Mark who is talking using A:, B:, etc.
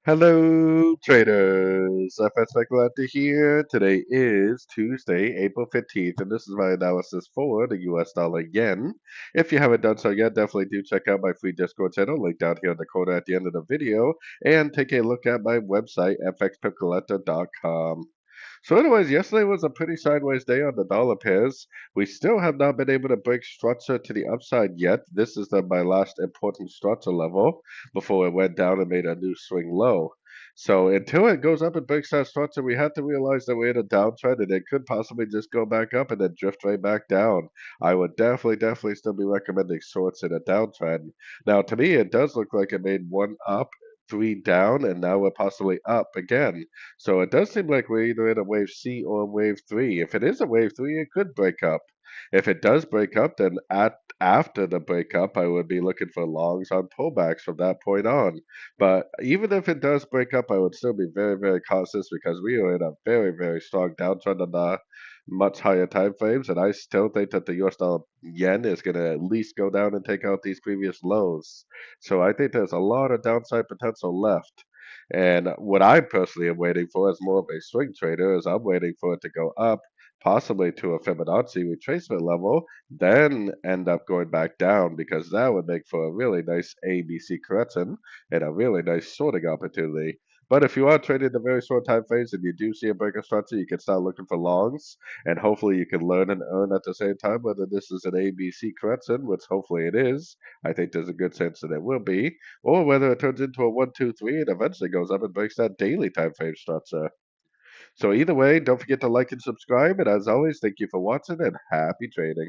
A: Hello, traders. FX Pip Collector here. Today is Tuesday, April 15th, and this is my analysis for the US dollar yen. If you haven't done so yet, definitely do check out my free Discord channel, link down here in the corner at the end of the video, and take a look at my website, fxpipcollector.com. So, anyways, yesterday was a pretty sideways day on the dollar pairs. We still have not been able to break structure to the upside yet. This is my last important structure level before it went down and made a new swing low. So until it goes up and breaks that structure, we have to realize that we're in a downtrend and it could possibly just go back up and then drift right back down. I would definitely still be recommending shorts in a downtrend. Now, to me, it does look like it made one up, three down, and now we're possibly up again. So it does seem like we're either in a wave C or wave three. If it is a wave three, it could break up. If it does break up, then after the breakup, I would be looking for longs on pullbacks from that point on. But even if it does break up, I would still be very cautious because we are in a very strong downtrend on the much higher time frames, and I still think that the US dollar yen is going to at least go down and take out these previous lows. So I think there's a lot of downside potential left. And what I personally am waiting for as more of a swing trader is I'm waiting for it to go up, possibly to a Fibonacci retracement level, then end up going back down because that would make for a really nice ABC correction and a really nice shorting opportunity. But if you are trading the very short time frames and you do see a breaker structure, you can start looking for longs, and hopefully you can learn and earn at the same time whether this is an ABC correction, which hopefully it is. I think there's a good chance that it will be, or whether it turns into a 1, 2, 3 and eventually goes up and breaks that daily time frame structure. So either way, don't forget to like and subscribe. And as always, thank you for watching and happy trading.